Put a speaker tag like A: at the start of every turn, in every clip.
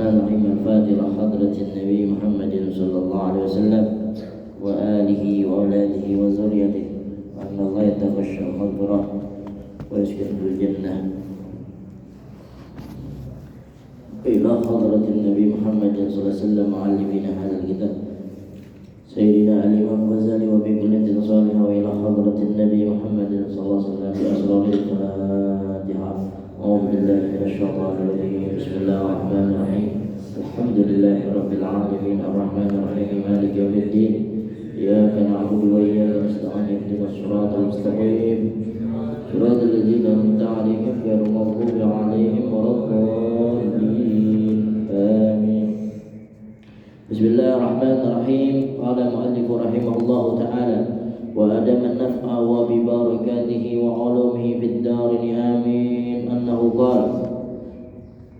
A: الرحمن الرحيم. الفاتحة حضرة النبي محمد صلى الله عليه وسلم وآله وأولاده وذريته، وأن الله يتغشى مغفرة ويسكن في الجنة. إلى حضرة النبي محمد صلى الله عليه وسلم معلمين هذا الكتاب سيدنا الإمام الغزالي وبكل صالحة، وإلى حضرة النبي محمد صلى الله عليه وسلم بأسرار الفاتحة. أعوذ بالله من الشيطان الرجيم. بسم الله الرحمن الرحيم. الحمد لله رب العالمين الرحمن الرحيم مالك يوم الدين، إياك نعبد وإياك نستعين اهدنا الصراط المستقيم صراط الذين أنعمت عليهم غير المغضوب عليهم ولا الضالين آمين. بسم الله الرحمن الرحيم. قال المؤلف رحمه الله تعالى: وأدم النفع وببركاته وعلومه في الدارين آمين. أنه قال: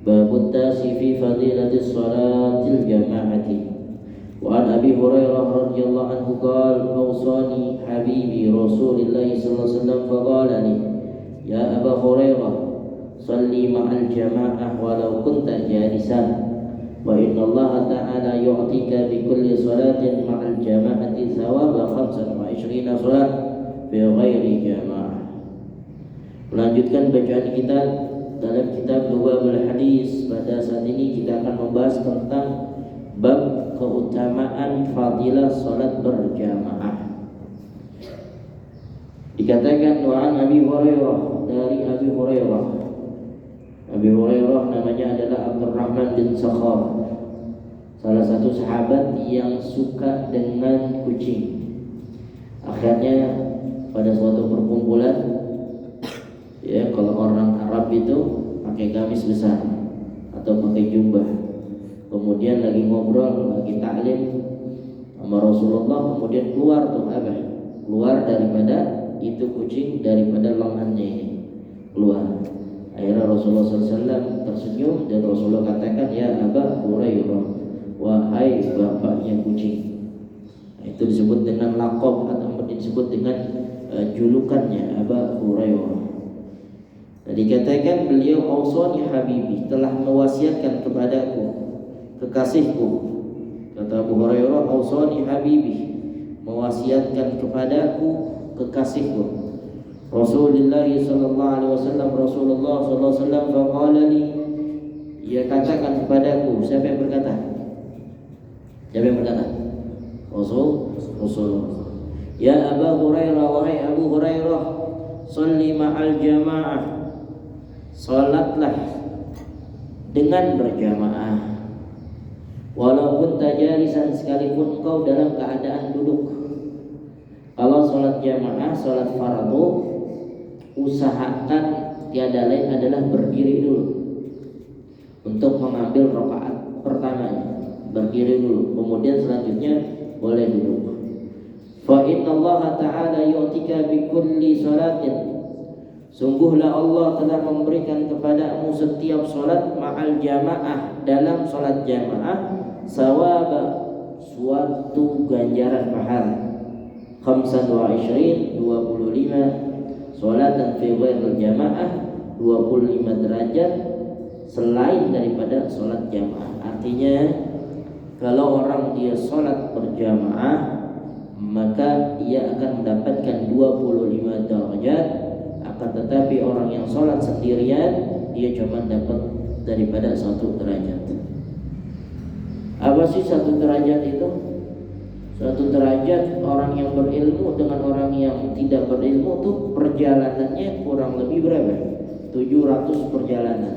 A: باب التاسع في فضيلة الصلاة الجماعة. وعن أبي هريرة رضي الله عنه قال: أوصاني حبيبي رسول الله صلى الله عليه وسلم فقال لي: يا أبا هريرة صلي مع الجماعة ولو كنت جالسا، وإن الله تعالى يعطيك بكل صلاة مع الجماعة ثواب 25 صلاة بغير جماعة. Melanjutkan bacaan kita dalam kitab Lughabul Hadis. Pada saat ini kita akan membahas tentang bab keutamaan fadilah salat berjamaah. Dikatakan wa'an Abi Hurairah, dari Abi Hurairah. Abi Hurairah namanya adalah Abdurrahman bin Sakhar, salah satu sahabat yang suka dengan kucing. Akhirnya pada suatu perkumpulan, ya, kalau orang Arab itu pakai gamis besar atau pakai jubah, kemudian lagi ngobrol, lagi ta'lim sama Rasulullah, kemudian keluar tuh apa? Keluar daripada itu kucing, daripada lengannya ini keluar. Akhirnya Rasulullah SAW tersenyum dan Rasulullah katakan: ya Aba Hurairah, wahai bapaknya kucing. Itu disebut dengan laqab atau disebut dengan julukannya Aba Hurairah. Nah, dikatakan beliau awsani habibi, telah mewasiatkan kepadaku kekasihku. Kata Abu Hurairah, awsani habibi, mewasiatkan kepadaku kekasihku. Rasulullah sallallahu alaihi wasallam, Rasulullah sallallahu alaihi wasallam faqala li, ia katakan kepadaku. Siapa yang berkata? Siapa yang berkata? Rasulullah. Ya Abu Hurairah, wahai Abu Hurairah, sholli ma'al jamaah, salatlah dengan berjamaah. Walaupun tajalisan, sekalipun engkau dalam keadaan duduk. Kalau salat jamaah, salat fardu, usahakan tiada lain adalah berdiri dulu untuk mengambil rakaat pertamanya. Berdiri dulu, kemudian selanjutnya boleh duduk. Fa inna Allah ta'ala yu'tika bi kulli salatin, sungguhlah Allah telah memberikan kepadamu setiap salat ma'al jamaah, dalam salat jamaah, sawaba, suatu ganjaran pahala, 25 salatan fi ghairil jamaah, 25 derajat selain daripada salat jamaah. Artinya kalau orang dia salat berjamaah, maka dia akan mendapatkan 25 derajat. Akan tetapi orang yang salat sendirian, dia cuma dapat daripada 1 derajat. Apa sih 1 derajat itu? 1 derajat orang yang berilmu dengan orang yang tidak berilmu tuh perjalanannya kurang lebih berapa? 700 perjalanan.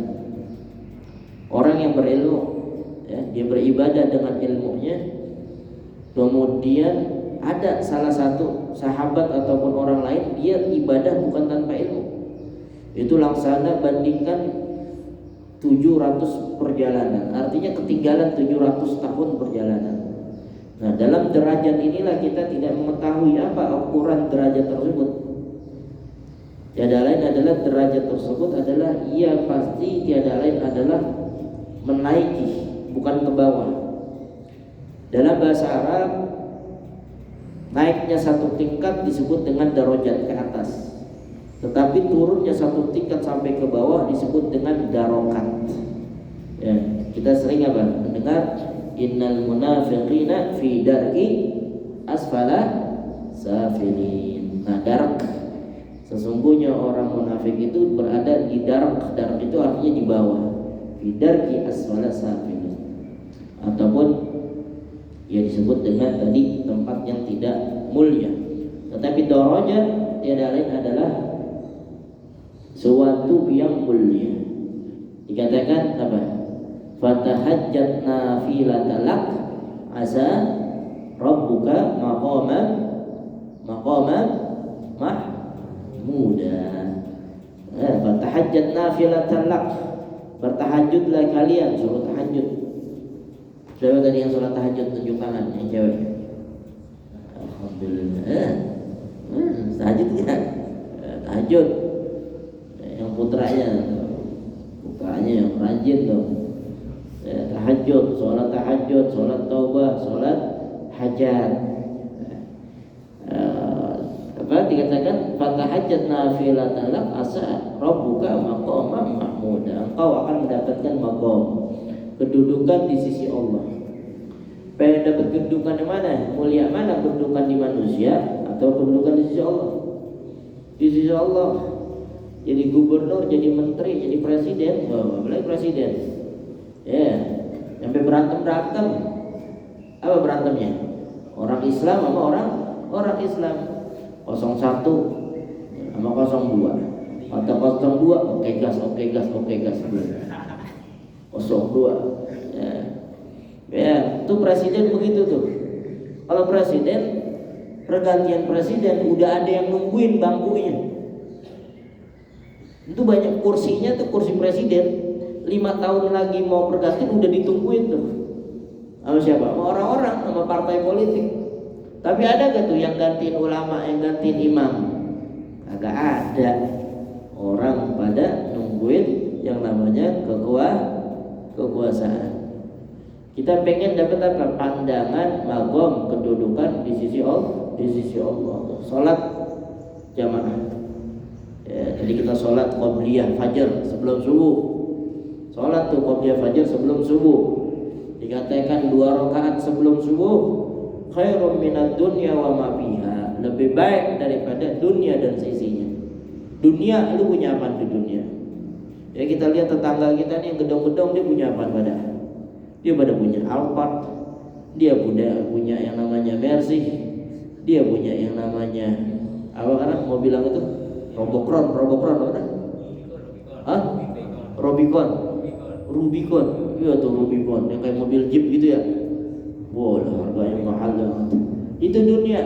A: Orang yang berilmu, ya, dia beribadah dengan ilmunya. Kemudian ada salah satu sahabat ataupun orang lain, dia ibadah bukan tanpa ilmu. Itu laksana bandingkan 700 perjalanan. Artinya ketinggalan 700 tahun perjalanan. Nah, dalam derajat inilah kita tidak mengetahui apa ukuran derajat tersebut. Tiada lain adalah derajat tersebut adalah ia pasti tiada lain adalah menaiki, bukan ke bawah. Dalam bahasa Arab, naiknya 1 tingkat disebut dengan darajat, ke atas. Tetapi turunnya 1 tingkat sampai ke bawah disebut dengan darokat. Ya, Kita sering apa? Mendengar innal munafiqina fi darki asfala safilin. Nah, dark, sesungguhnya orang munafik itu berada di dark. Dark itu artinya di bawah. Fi darki asfala safilin. Ataupun ya disebut dengan tadi tempat yang tidak mulia. Tetapi darajat tiada lain adalah suatu yang mulia. Dikatakan apa? Fatahajjat nafilatan lak asa rabbuka maqaman mahmuda. Fatahajjat nafilatan lak, bertahajudlah kalian, suruh tahajud. Siapa tadi yang sholat tahajud, tunjuk tangan yang cewek? Alhamdulillah. Tahajud kan? Tahajud. Yang putranya yang rajin tuh. Tahajud, sholat tahajud, sholat taubah, sholat hajat. Dikatakan fatahajjat nafilatan lak asa rabbuka maqaman mahmuda. Engkau akan mendapatkan maqam, kedudukan di sisi Allah. Pengen dapat kedudukan di mana? Mulia mana? Kedudukan di manusia atau kedudukan di sisi Allah? Di sisi Allah. Jadi gubernur, jadi menteri, jadi presiden, apalagi presiden. Ya, sampai berantem. Apa berantemnya? Orang Islam sama orang Islam. 01 sama 02. Atau 02, oke gas. 02. Ya, itu presiden begitu tuh. Kalau presiden, pergantian presiden udah ada yang nungguin bangkunya. Itu banyak kursinya tuh, kursi presiden 5 tahun lagi mau pergantian udah ditungguin tuh. Sama siapa? Sama orang-orang, sama partai politik. Tapi ada gak tuh yang gantiin ulama, yang gantiin imam? Agak ada. Orang pada nungguin yang namanya kekuasaan. Kita pengen dapat apa? Pandangan, magom, kedudukan di sisi Allah. Salat jamaah. Ya, jadi kita salat qobliyah fajar sebelum subuh. Salat tuh qobliyah fajar sebelum subuh. Dikatakan 2 rakaat sebelum subuh khairum minad dunya wa ma fiha, lebih baik daripada dunia dan seisinya. Dunia, lu punya apa di dunia? Ya kita lihat tetangga kita nih yang gedong-gedong, dia punya apa pada? Dia pada punya Alphard, dia punya yang namanya Mercy, dia punya yang namanya apa kan mau bilang itu? Robocron apa? Hah? Rubicon. Iya tuh Rubicon, yang kayak mobil Jeep gitu ya. Boleh, harganya mahal banget. Itu dunia.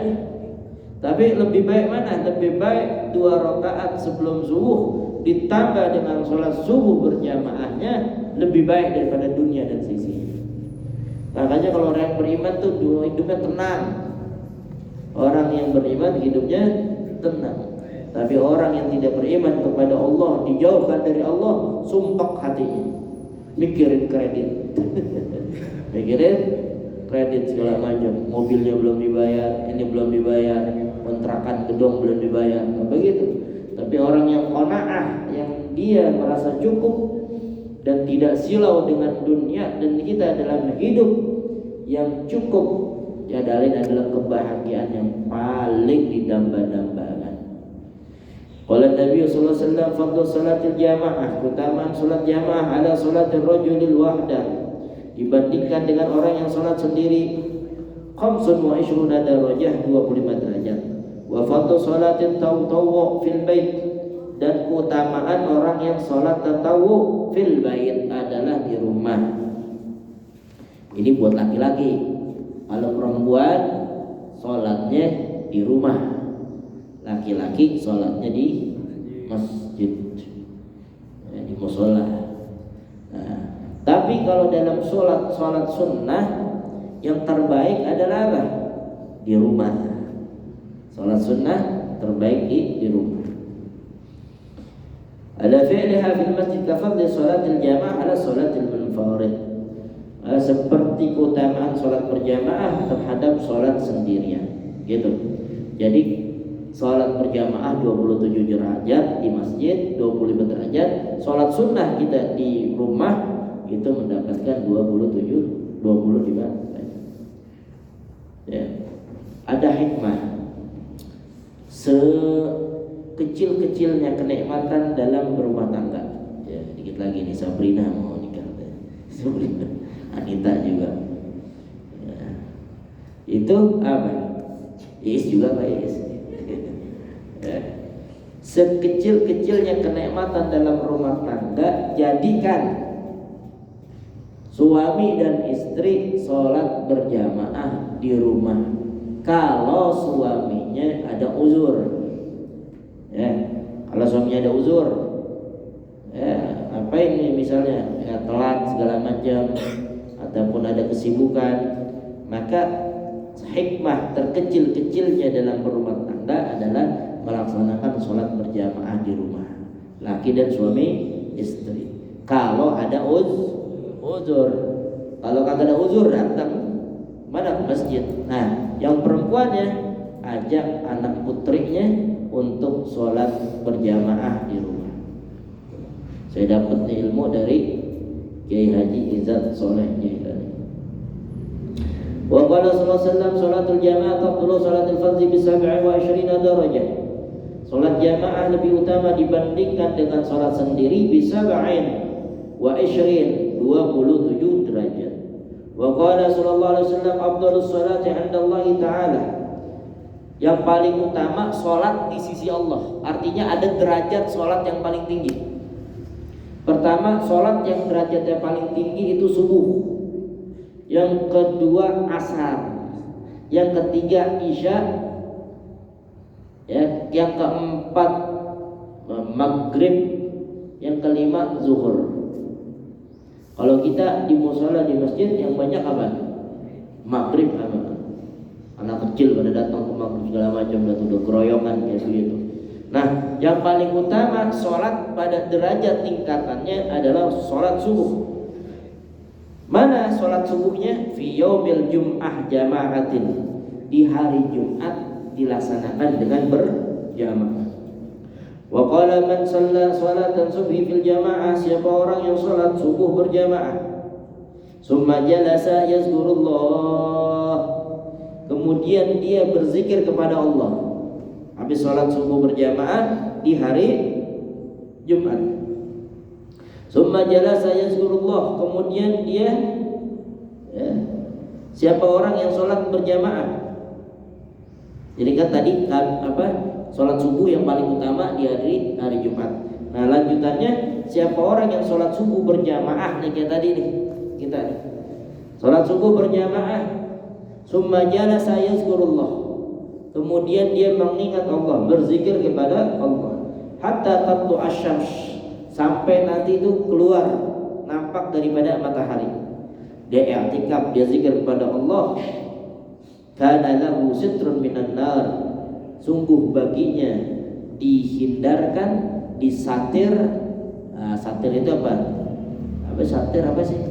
A: Tapi lebih baik mana? Lebih baik 2 rakaat sebelum subuh ditambah dengan sholat subuh berjamaahnya, lebih baik daripada dunia dan sisi. Makanya kalau orang yang beriman tuh hidupnya tenang. Orang yang beriman hidupnya tenang. Tapi orang yang tidak beriman kepada Allah, dijauhkan dari Allah, sumpek hatinya, mikirin kredit. Mikirin kredit segala macam, mobilnya belum dibayar, ini belum dibayar, kontrakan gedung belum dibayar, begitu. Tapi orang yang qanaah, yang dia merasa cukup dan tidak silau dengan dunia, dan kita dalam hidup yang cukup, ya dalil adalah kebahagiaan yang paling didamba-dambakan. Qala Nabi sallallahu alaihi wasallam fadlu salatil jamaah, keutamaan salat jamaah ala salatil rajulil wahdah, dibandingkan dengan orang yang salat sendiri 25 darajah, 25 derajat. Wa fadlu salatin tawwu fil bait, dan keutamaan orang yang salat tatawwu fil bait adalah di rumah. Ini buat laki-laki. Kalau perempuan salatnya di rumah, laki-laki salatnya di masjid, di mushola. Nah, tapi kalau dalam sholat sunnah yang terbaik adalah apa? Di rumah. Sholat sunnah terbaik di rumah. Ala fi'liha fil masjid kafadli sholatil jamaah ala sholatil munfarid. Seperti keutamaan sholat berjamaah terhadap sholat sendirian. Gitu. Jadi sholat berjamaah 27 derajat di masjid, 25 derajat. Sholat sunnah kita di rumah itu mendapatkan 25 ya. Ada hikmah. Sekecil-kecilnya kenikmatan dalam berumah tangga. Ya, dikit lagi nih Sabrina mau nikah. Sabrina, Anita juga. Ya. Itu apa? Is juga Pak Is. Ya. Sekecil-kecilnya kenikmatan dalam rumah tangga, jadikan suami dan istri sholat berjamaah di rumah. Kalau suaminya ada uzur, ya, kalau suaminya ada uzur, ya, apa ini misalnya ya, telat segala macam, ataupun ada kesibukan, maka hikmah terkecil-kecilnya dalam berumah tangga adalah melaksanakan sholat berjamaah di rumah, laki dan suami istri. Kalau ada uzur, kalau kagak ada uzur datang mana ke masjid. Nah, yang perempuannya ajak anak putrinya untuk sholat berjamaah di rumah. Saya dapat ilmu dari Kiai Haji Izzat Soleh Jailani. Wa qala sallallahu alaihi wasallam sholatul jamaah tafdulu sholatul fardhi bi 27 darajah. Sholat jamaah lebih utama dibandingkan dengan sholat sendiri bisa 27 derajat. Wa qala sallallahu alaihi wasallam afdhalus sholati 'inda Allah Ta'ala. Yang paling utama sholat di sisi Allah. Artinya ada derajat sholat yang paling tinggi. Pertama, sholat yang derajatnya paling tinggi itu subuh. Yang kedua asar. Yang ketiga isya. Ya, yang keempat maghrib. Yang kelima zuhur. Kalau kita di mushola di masjid yang banyak apa? Maghrib apa? Anak kecil pada datang ke maghrib segala macam, udah keroyokan kayak begitu. Nah, yang paling utama sholat pada derajat tingkatannya adalah sholat subuh. Mana sholat subuhnya? Fi yaumil jum'ah jama'atin. Di hari Jumat dilaksanakan dengan berjamaah. Wa qala man shalla salatan subhi fil jamaah, siapa orang yang salat subuh berjamaah, summa jalasa yazkurullah, kemudian dia berzikir kepada Allah habis salat subuh berjamaah di hari Jumat. Summa jalasa yazkurullah, kemudian dia ya, siapa orang yang salat berjamaah. Jadi kan tadi kan apa? Sholat subuh yang paling utama di hari Jumat. Nah, lanjutannya siapa orang yang sholat subuh berjamaah nih kayak tadi nih kita nih. Sholat subuh berjamaah, summa jalasa yazkurullah, kemudian dia mengingat Allah, berzikir kepada Allah, hatta tatlu asyams, sampai nanti itu keluar nampak daripada matahari. Dia i'tikaf, dia zikir kepada Allah. Kana lahu sitrun minan nar, sungguh baginya dihindarkan, disatir. Nah, satir itu apa? Apa satir apa sih?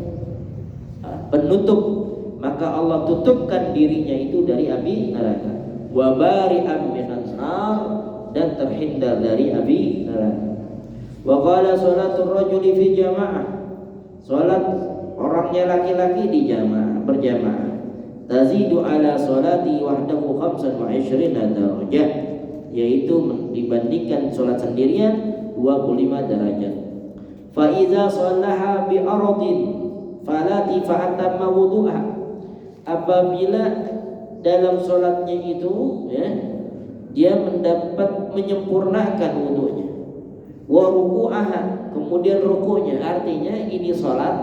A: Penutup. Maka Allah tutupkan dirinya itu dari api neraka. Wa bari'an minan nar, dan terhindar dari api neraka. Wa qala sholatul rajuli fi jamaah, salat orangnya laki-laki di jamaah berjamaah, tazidu ala sholati wahdahu 25 darajah, yaitu dibandingkan sholat sendirian 25 derajat. Fa iza shallaha bi ardin falati fa atamma wudu'a, apabila dalam sholatnya itu ya, dia mendapat menyempurnakan wudunya, wa ruku'aha, kemudian rukunya, artinya ini sholat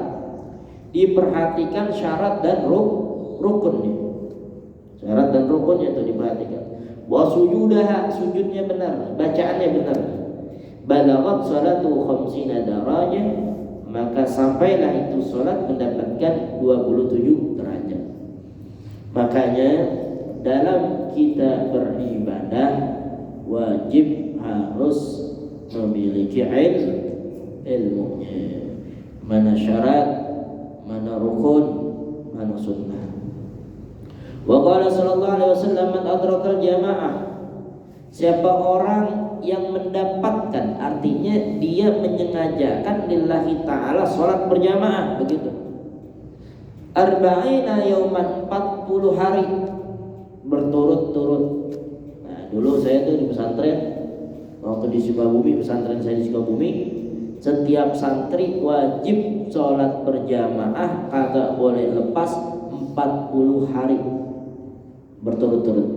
A: diperhatikan syarat dan rukunnya. Syarat dan rukunnya itu diperhatikan. Wa sujudaha, sujudnya benar, bacaannya benar. Balaghat salatu 50 darajah, maka sampailah itu salat mendapatkan 27 derajat. Makanya dalam kita beribadah wajib harus memiliki ilmunya. Mana syarat, mana rukun, mana sunnah. Wa qala sallallahu alaihi wasallam man adrakal jamaah, siapa orang yang mendapatkan, artinya dia dia menyengajakan lillahi ta'ala sholat berjamaah, begitu. Arba'ina yauman, 40 hari berturut-turut. Nah, dulu saya tuh di pesantren, waktu di Sukabumi, pesantren saya di Sukabumi, setiap santri wajib sholat berjamaah, kagak boleh lepas 40 hari berturut-turut.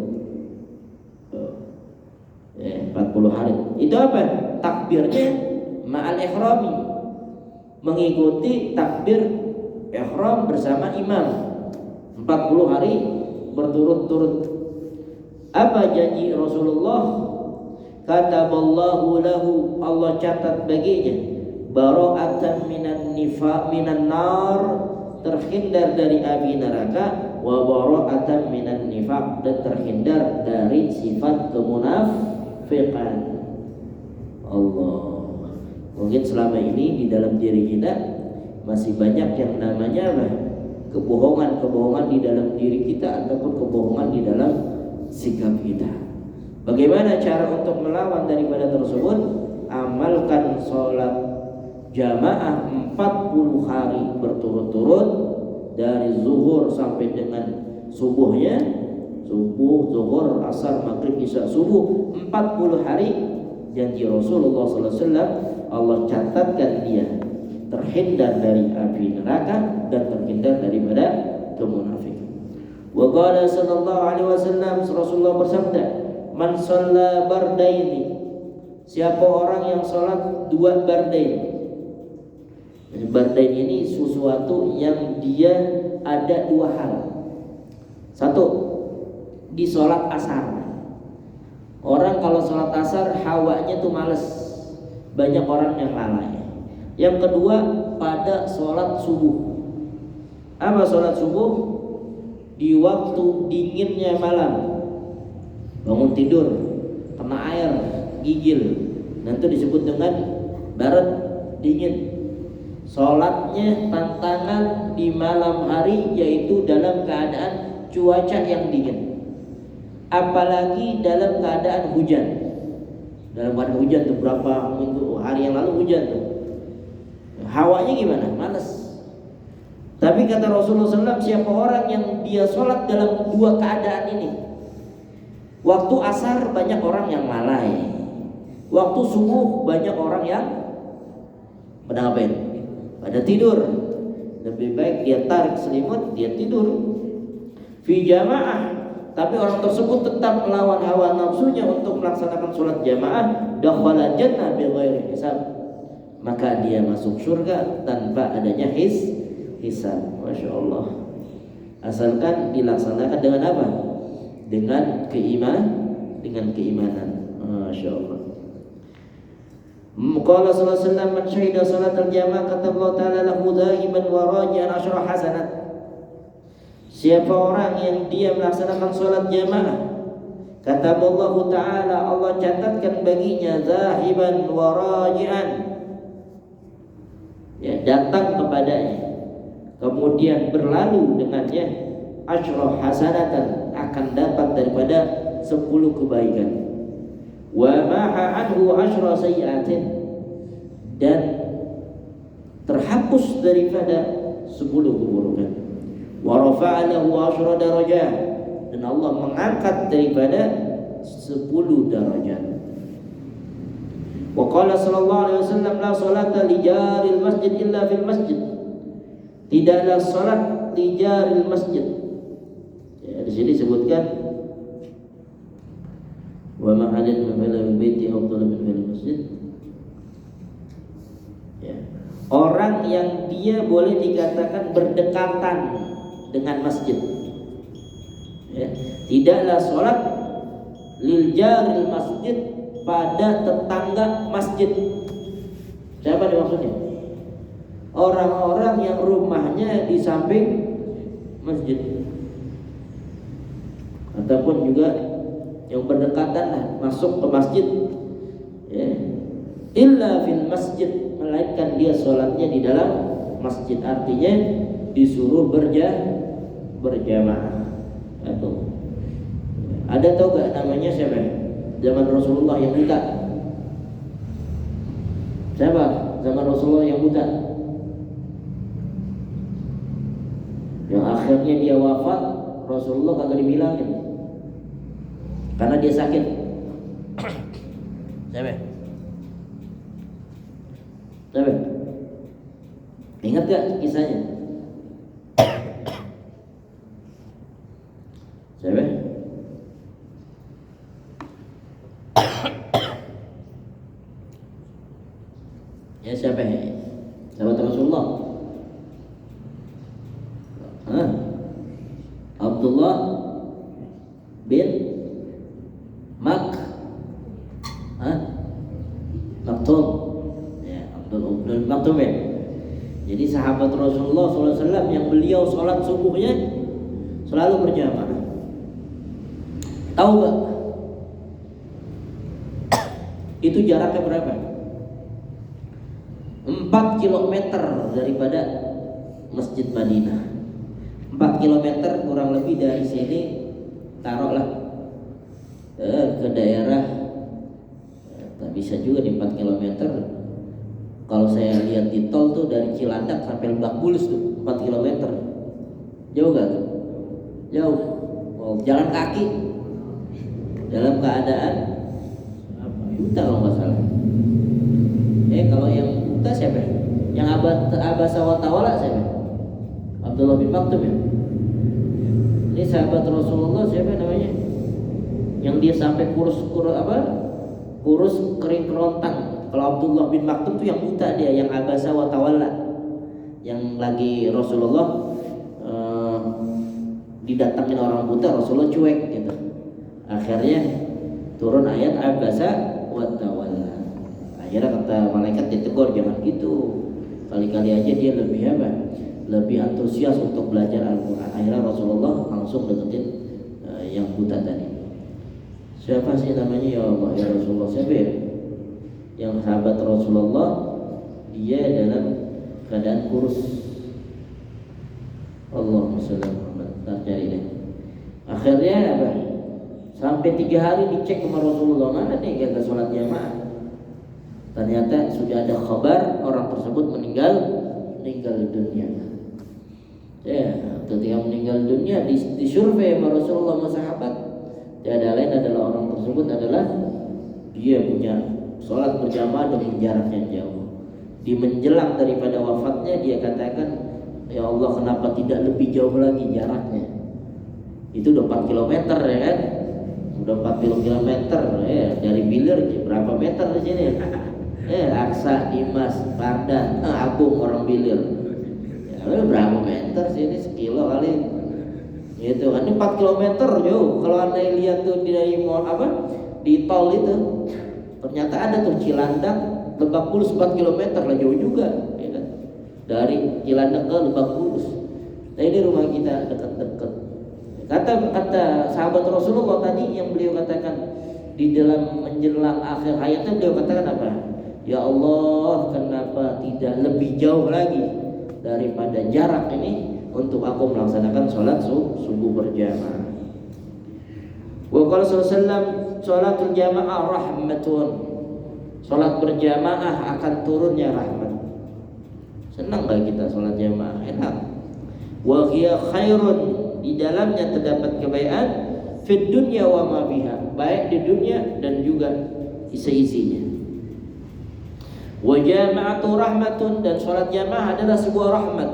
A: 40 hari. Itu apa? Takbirnya ma'al ihrami, mengikuti takbir ihram bersama imam 40 hari berturut-turut. Apa janji Rasulullah? Kataballahu lahu, Allah catat baginya, bara'atan minan nifaq minan nar, terhindar dari api neraka, wa bara'atan minan nifaq, dan terhindar dari sifat kemunafiqan. Allah. Mungkin selama ini di dalam diri kita masih banyak yang namanya apa? Kebohongan-kebohongan di dalam diri kita ataupun kebohongan di dalam sikap kita. Bagaimana cara untuk melawan daripada tersebut? Amalkan sholat jamaah 40 hari berturut-turut, dari zuhur sampai dengan subuhnya, subuh, zuhur, asar, maghrib, isya, subuh, 40 hari. Janji Rasulullah SAW, Allah catatkan dia terhindar dari api neraka dan terhindar daripada kemunafikan. Wa qala sallallahu alaihi wasallam, Rasulullah bersabda, man shalla bardaini, siapa orang yang salat 2 bardain. Bardain ini sesuatu yang dia ada 2 hal. Satu, di salat asar. Orang kalau sholat asar hawanya tuh males, banyak orang yang lalai. Yang kedua, pada sholat subuh. Apa sholat subuh? Di waktu dinginnya malam, bangun tidur, kena air, gigil, nanti disebut dengan barat dingin. Sholatnya tantangan di malam hari, yaitu dalam keadaan cuaca yang dingin. Apalagi dalam keadaan hujan. Dalam keadaan hujan tuh, berapa minggu, hari yang lalu hujan tuh, hawanya gimana? Males. Tapi kata Rasulullah SAW, siapa orang yang dia sholat dalam 2 keadaan ini, waktu asar banyak orang yang lalai, waktu subuh banyak orang yang pada ngapain? Pada tidur. Lebih baik dia tarik selimut, dia tidur. Fi jamaah, tapi orang tersebut tetap melawan hawa nafsunya untuk melaksanakan sholat jamaah, dakhala jannah bighairi hisab, maka dia masuk surga tanpa adanya hisab. Masya Allah. Asalkan dilaksanakan dengan apa? Dengan keimanan. Masya Allah. Qala sallallahu alaihi wasallam, man syahida salatal jamaah kataballahu ta'ala lahu dhahiban wa raji'an 10 hasanat. Siapa orang yang dia melaksanakan sholat jamaah, kata Allah Ta'ala, Allah catatkan baginya zahiban wa raji'an, ya, datang kepadanya, kemudian berlalu dengannya, 10 hasanatan, akan dapat daripada 10 kebaikan, wa maha anhu 10 sayyi'atin, dan terhapus daripada 10 keburukan. Wa rafa'a lahu 10 darajat, dan Allah mengangkat daripada 10 darajat. Wa qala sallallahu alaihi wasallam, la salata li jaril masjid illa fil masjid, tidaklah salat li jaril masjid. Ya, di sini disebutkan wa ma hadin min fil baiti afdal min fil masjid. Ya. Orang yang dia boleh dikatakan berdekatan dengan masjid, ya, tidaklah sholat lil jaril masjid, pada tetangga masjid. Siapa maksudnya? Orang-orang yang rumahnya di samping masjid, ataupun juga yang berdekatan masuk ke masjid, ya. Illa fil masjid, melainkan dia sholatnya di dalam masjid, artinya disuruh berjamaah. Atau ada tau gak namanya siapa? Zaman Rasulullah yang buta. Siapa zaman Rasulullah yang buta? Yang akhirnya dia wafat, Rasulullah kagak dibilangin karena dia sakit. Siapa? Siapa? Ingat gak kisahnya? Siapa? Ya siapa? Sahabat Rasulullah. Abdullah bin Maktum. Ya, Abdul bin Maktum ya. Jadi sahabat Rasulullah SAW yang beliau sholat subuhnya selalu berjamaah. Tahu gak? Itu jaraknya berapa? 4 kilometer daripada Masjid Madinah. 4 kilometer kurang lebih dari sini, taruhlah ke daerah, tak bisa juga di 4 kilometer. Kalau saya lihat di tol tuh dari Cilandak sampai Lebak Bulus tuh 4 kilometer. Jauh gak tuh? Jauh. Oh, jalan kaki dalam keadaan buta kalau nggak salah. Kalau yang buta siapa? Yang abasa wa tawala siapa? Abdullah bin Maktum ya. Ini sahabat Rasulullah siapa namanya? Yang dia sampai kurus kering kerontang. Kalau Abdullah bin Maktum tuh yang buta dia, yang abasa wa tawalla. Yang lagi Rasulullah didatangin orang buta, Rasulullah cuek gitu. Akhirnya turun ayat abasa wa tawalla. Akhirnya kata malaikat ditegur, jangan gitu. Kali-kali aja dia lebih antusias untuk belajar Al-Quran. Akhirnya Rasulullah langsung deketin yang buta tadi. Siapa sih namanya ya Allah ya Rasulullah? Siapa ya? Yang sahabat Rasulullah, dia dalam keadaan kurus. Allahumma sholli ala Muhammad. Cari deh. Akhirnya apa? Sampai 3 hari dicek sama Rasulullah, mana nih kagak sholat jamaah. Ternyata sudah ada kabar orang tersebut meninggal dunia. Ya, ketika meninggal dunia disurvei sama Rasulullah sama sahabat, tiada lain adalah orang tersebut adalah dia punya sholat berjamaah dengan jarak yang jauh. Di menjelang daripada wafatnya dia katakan, ya Allah kenapa tidak lebih jauh lagi jaraknya? Itu udah 4 kilometer ya kan? Udah 40 kilometer ya, dari Bilir berapa meter di sini? Aksa, Dimas, Pardan, Agung orang Bilir. Ya, berapa meter sini? Sekilo kali. Gitu kan, ini 4 kilometer jauh. Kalau Anda lihat tuh di tol itu, ternyata ada tuh Cilandak, Lebak Bulus 4 kilometer lah, jauh juga ya kan? Dari Cilandak ke Lebak Bulus. Nah ini rumah kita dekat-dekat. Kata sahabat Rasulullah tadi yang beliau katakan di dalam menjelang akhir hayatnya, beliau katakan apa? Ya Allah, kenapa tidak lebih jauh lagi daripada jarak ini untuk aku melaksanakan sholat subuh berjamaah. Wa qala sallallahu sholatul jamaah rahmatun. Sholat berjamaah akan turunnya rahmat. Senang gak kita sholat jamaah? Enak. Wa hiya khairun, di dalamnya terdapat kebaikan fid dunya wa ma biha, baik di dunia dan juga isi-isinya. Wa jama'atu rahmatun, dan sholat jamaah adalah sebuah rahmat.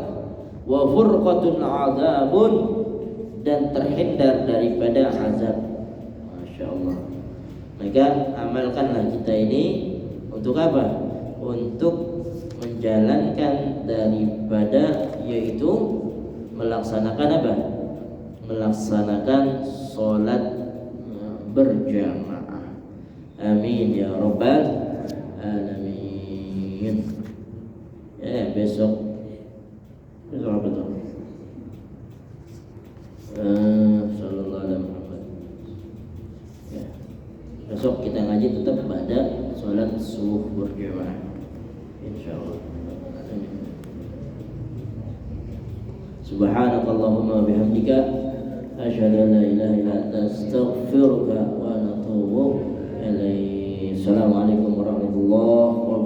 A: Wa furqatun azabun, dan terhindar daripada azab. Masya Allah. Maka amalkanlah kita ini untuk apa? Untuk menjalankan daripada, yaitu melaksanakan apa? Melaksanakan sholat berjamaah. Amin ya rabbal alamin. Ya, besok apa tuh? Sallallahu alaihi Muhammad. Ya. Besok kita ngaji tetap pada sholat subuh berjamaah, insyaallah. Subhanakallahumma bihamdika asyhadu an la ilaha illa anta astaghfiruka wa atubu ilaik. Assalamualaikum warahmatullahi wabarakatuh.